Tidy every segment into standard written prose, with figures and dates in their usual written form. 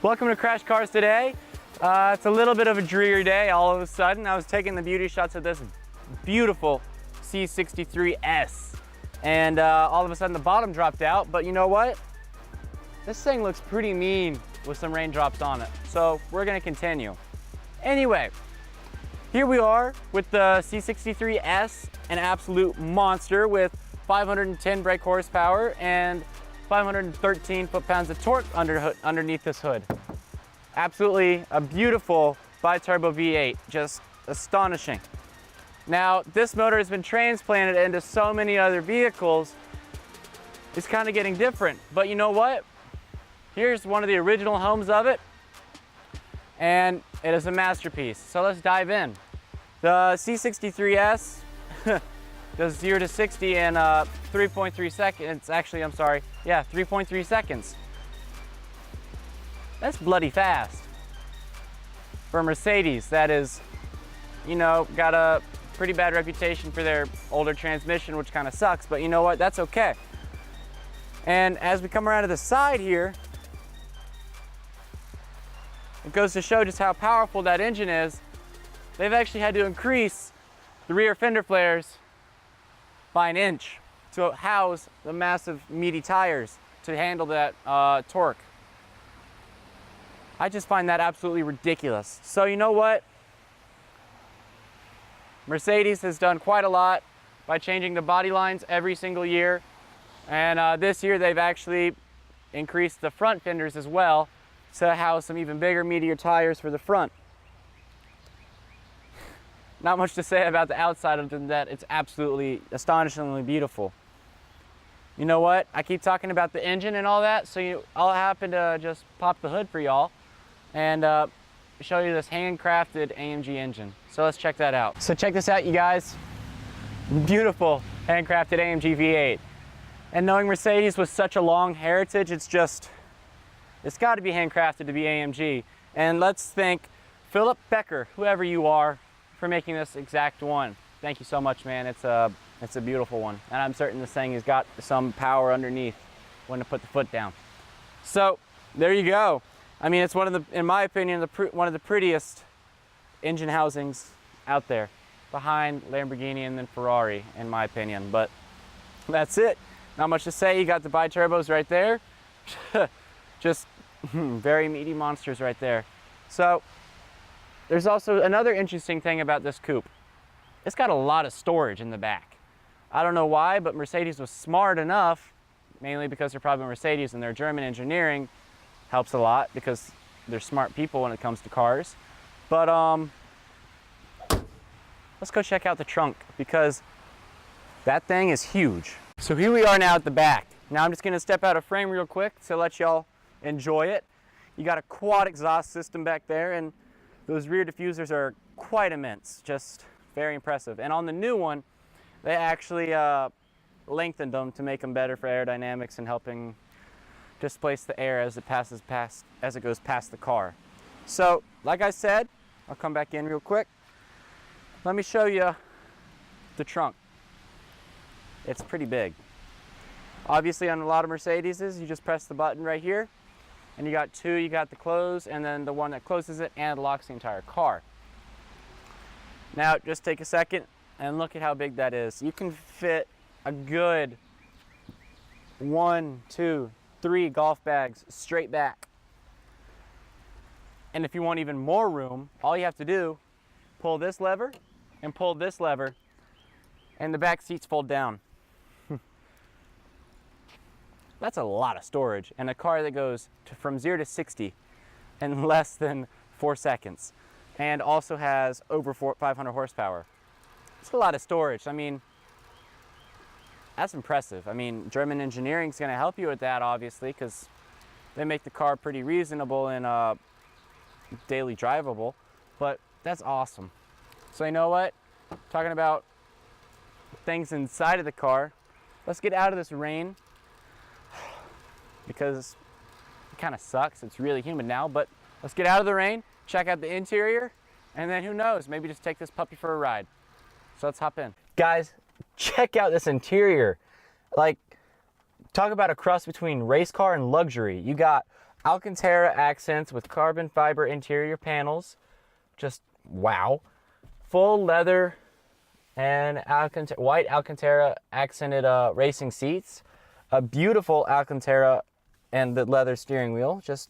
Welcome to Crash Cars today. It's a little bit of a dreary day all of a sudden. I was taking the beauty shots of this beautiful C63s and all of a sudden the bottom dropped out, but you know what? This thing looks pretty mean with some raindrops on it, so we're gonna continue. Anyway, here we are with the C63s, an absolute monster with 510 brake horsepower and 513 foot-pounds of torque underneath this hood. Absolutely a beautiful bi-turbo V8, just astonishing. Now, this motor has been transplanted into so many other vehicles, it's kind of getting different. But you know what? Here's one of the original homes of it, and it is a masterpiece. So let's dive in. The C63s does 0 to 60 in 3.3 seconds. Actually, I'm sorry. Yeah, 3.3 seconds. That's bloody fast. For a Mercedes, that is, you know, got a pretty bad reputation for their older transmission, which kind of sucks, but you know what? That's okay. And as we come around to the side here, it goes to show just how powerful that engine is. They've actually had to increase the rear fender flares by an inch to house the massive meaty tires to handle that torque. I just find that absolutely ridiculous. So you know what? Mercedes has done quite a lot by changing the body lines every single year. And this year they've actually increased the front fenders as well to house some even bigger, meatier tires for the front. Not much to say about the outside other than that it's absolutely astonishingly beautiful. You know what? I keep talking about the engine and all that, so I'll happen to just pop the hood for y'all and show you this handcrafted AMG engine. So let's check that out. So check this out, you guys. Beautiful handcrafted AMG V8. And knowing Mercedes with such a long heritage, it's got to be handcrafted to be AMG. And let's thank Philip Becker, whoever you are, for making this exact one. Thank you so much, man. It's a beautiful one. And I'm certain this thing has got some power underneath when to put the foot down. So there you go. I mean, it's one of the, in my opinion, one of the prettiest engine housings out there, behind Lamborghini and then Ferrari, in my opinion. But that's it. Not much to say. You got the bi-turbos right there. Just very meaty monsters right there. So there's also another interesting thing about this coupe. It's got a lot of storage in the back. I don't know why, but Mercedes was smart enough, mainly because they're probably Mercedes and their German engineering helps a lot because they're smart people when it comes to cars. But let's go check out the trunk because that thing is huge. So here we are now at the back. Now I'm just gonna step out of frame real quick to let y'all enjoy it. You got a quad exhaust system back there, and those rear diffusers are quite immense, just very impressive. And on the new one, they actually lengthened them to make them better for aerodynamics and helping displace the air as it goes past the car. So, like I said, I'll come back in real quick. Let me show you the trunk. It's pretty big. Obviously, on a lot of Mercedeses, you just press the button right here, and you got two. You got the close, and then the one that closes it and locks the entire car. Now, just take a second and look at how big that is. You can fit a good 1, 2, 3 golf bags straight back. And if you want even more room, all you have to do, pull this lever and pull this lever, and the back seats fold down. That's a lot of storage, and a car that goes from 0 to 60 in less than 4 seconds, and also has over 500 horsepower. It's a lot of storage. I mean, that's impressive. I mean, German engineering is going to help you with that, obviously, because they make the car pretty reasonable and daily drivable, but that's awesome. So you know what? Talking about things inside of the car, let's get out of this rain because it kind of sucks. It's really humid now, but let's get out of the rain, check out the interior, and then who knows, maybe just take this puppy for a ride. So let's hop in. Guys, check out this interior. Like, talk about a cross between race car and luxury. You got Alcantara accents with carbon fiber interior panels. Just wow. Full leather and white Alcantara accented racing seats. A beautiful Alcantara and the leather steering wheel. Just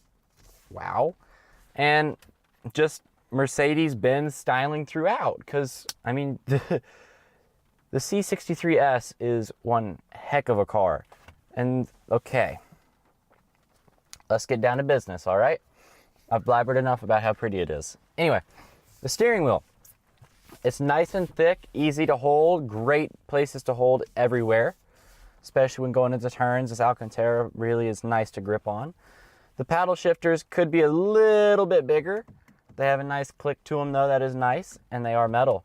wow. And just Mercedes-Benz styling throughout. Because, I mean, the C63s is one heck of a car. And, okay. Let's get down to business, all right? I've blabbered enough about how pretty it is. Anyway, the steering wheel. It's nice and thick, easy to hold, great places to hold everywhere, especially when going into turns. This Alcantara really is nice to grip on. The paddle shifters could be a little bit bigger. They have a nice click to them though, that is nice, and they are metal.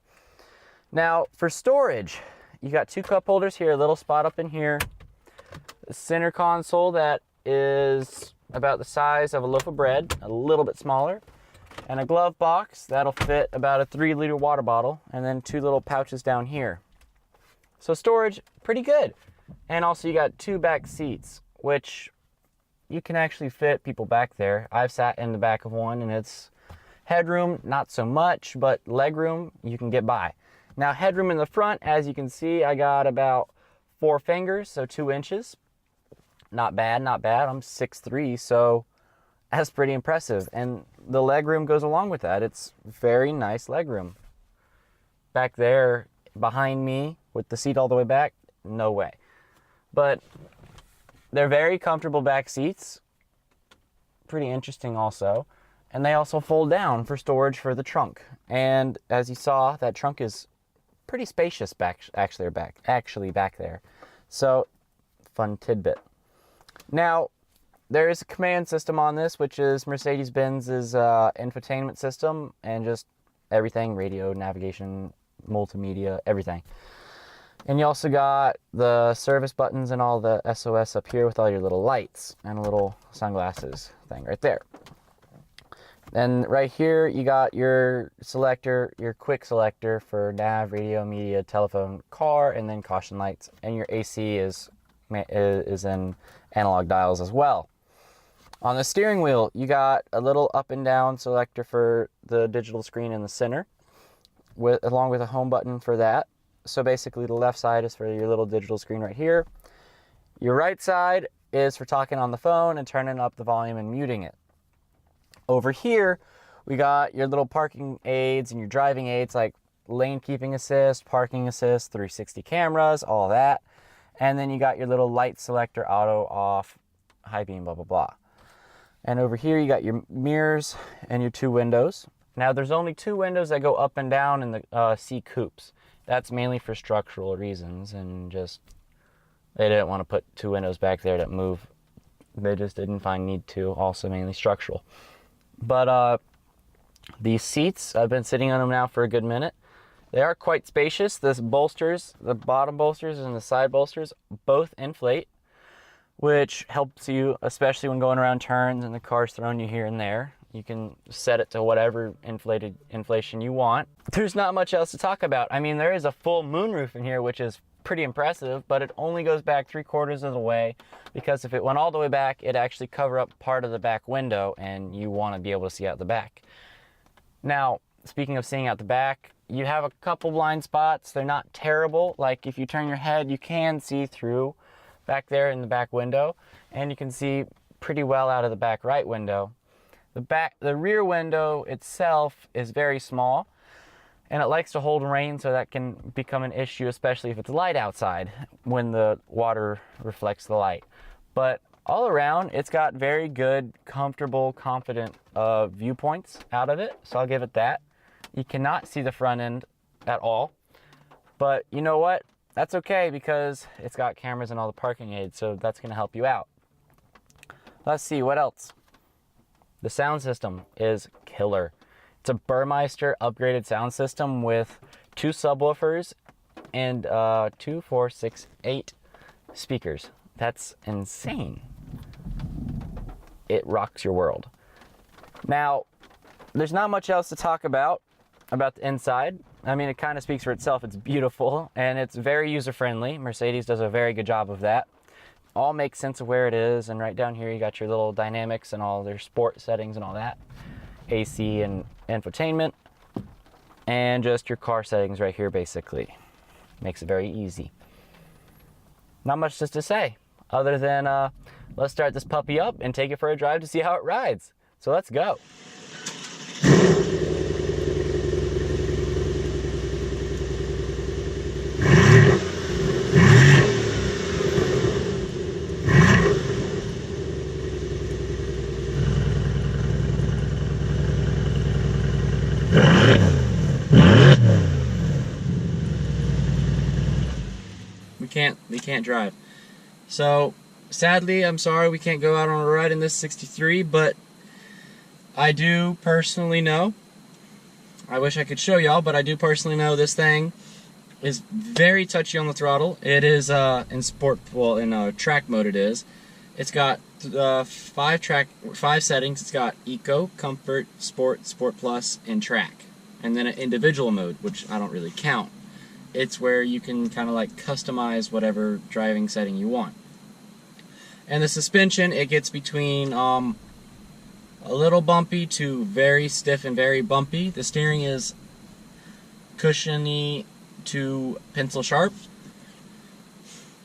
Now, for storage, you got two cup holders here, a little spot up in here. The center console that is about the size of a loaf of bread, a little bit smaller, and a glove box that'll fit about a 3-liter water bottle, and then two little pouches down here. So storage, pretty good. And also you got two back seats, which you can actually fit people back there. I've sat in the back of one, and it's headroom, not so much, but legroom, you can get by. Now headroom in the front, as you can see, I got about 4 fingers, so 2 inches. Not bad, not bad. I'm 6'3", so that's pretty impressive. And the legroom goes along with that. It's very nice legroom. Back there, behind me, with the seat all the way back, no way. But they're very comfortable back seats. Pretty interesting also. And they also fold down for storage for the trunk. And as you saw, that trunk is pretty spacious actually back there. So, fun tidbit. Now, there is a command system on this, which is Mercedes-Benz's infotainment system, and just everything, radio, navigation, multimedia, everything. And you also got the service buttons and all the SOS up here with all your little lights and a little sunglasses thing right there. And right here, you got your selector, your quick selector for nav, radio, media, telephone, car, and then caution lights. And your AC is in analog dials as well. On the steering wheel, you got a little up and down selector for the digital screen in the center, along with a home button for that. So basically the left side is for your little digital screen right here. Your right side is for talking on the phone and turning up the volume and muting it. Over here, we got your little parking aids and your driving aids like lane keeping assist, parking assist, 360 cameras, all that. And then you got your little light selector, auto, off, high beam, blah, blah, blah. And over here, you got your mirrors and your 2 windows. Now, there's only 2 windows that go up and down in the C coupes. That's mainly for structural reasons, and just, they didn't want to put 2 windows back there that move. They just didn't find need to, also mainly structural. But these seats, I've been sitting on them now for a good minute. They are quite spacious. The bolsters, the bottom bolsters and the side bolsters, both inflate, which helps you, especially when going around turns and the car's throwing you here and there. You can set it to whatever inflation you want. There's not much else to talk about. I mean, there is a full moonroof in here, which is pretty impressive, but it only goes back 3/4 of the way, because if it went all the way back, it'd actually cover up part of the back window, and you want to be able to see out the back. Now, speaking of seeing out the back, you have a couple blind spots. They're not terrible. Like if you turn your head, you can see through back there in the back window, and you can see pretty well out of the back right window. The rear window itself is very small, and it likes to hold rain, so that can become an issue, especially if it's light outside when the water reflects the light. But all around, it's got very good, comfortable, confident viewpoints out of it, so I'll give it that. You cannot see the front end at all, but you know what? That's okay, because it's got cameras and all the parking aids, so that's going to help you out. Let's see, what else? The sound system is killer. It's a Burmeister upgraded sound system with 2 subwoofers and 2, 4, 6, 8 speakers. That's insane. It rocks your world. Now, there's not much else to talk about the inside. I mean, it kind of speaks for itself. It's beautiful and it's very user-friendly. Mercedes does a very good job of that. all make sense of where it is. And right down here you got your little dynamics and all their sport settings and all that, AC and infotainment, and just your car settings right here. Basically makes it very easy. Not much just to say other than let's start this puppy up and take it for a drive to see how it rides. So let's go. We can't drive. So sadly, I'm sorry we can't go out on a ride in this 63, but I do personally know, I wish I could show y'all, but I do personally know this thing is very touchy on the throttle. It is in sport, well, in track mode it is. It's got 5 settings. It's got Eco, Comfort, Sport, Sport Plus, and Track. And then an individual mode, which I don't really count. It's where you can kind of like customize whatever driving setting you want. And the suspension, it gets between a little bumpy to very stiff and very bumpy. The steering is cushiony to pencil sharp.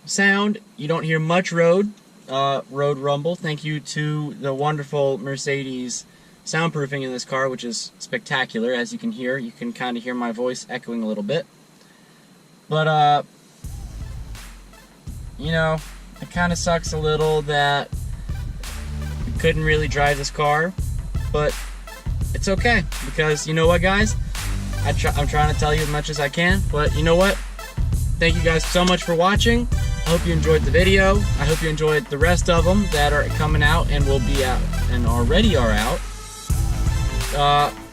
Sound, you don't hear much road rumble. Thank you to the wonderful Mercedes soundproofing in this car, which is spectacular. As you can hear, you can kind of hear my voice echoing a little bit. But, you know, it kind of sucks a little that we couldn't really drive this car, but it's okay, because you know what, guys? I'm trying to tell you as much as I can, but you know what? Thank you guys so much for watching. I hope you enjoyed the video. I hope you enjoyed the rest of them that are coming out and will be out and already are out.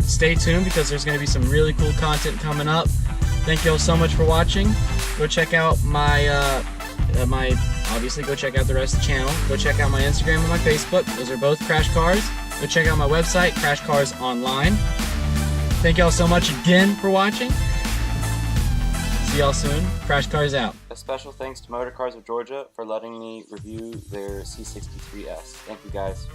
Stay tuned, because there's going to be some really cool content coming up. Thank you all so much for watching. Go check out my, obviously go check out the rest of the channel. Go check out my Instagram and my Facebook. Those are both Crash Cars. Go check out my website, Crash Cars Online. Thank you all so much again for watching. See y'all soon. Crash Cars out. A special thanks to Motor Cars of Georgia for letting me review their C63s. Thank you guys.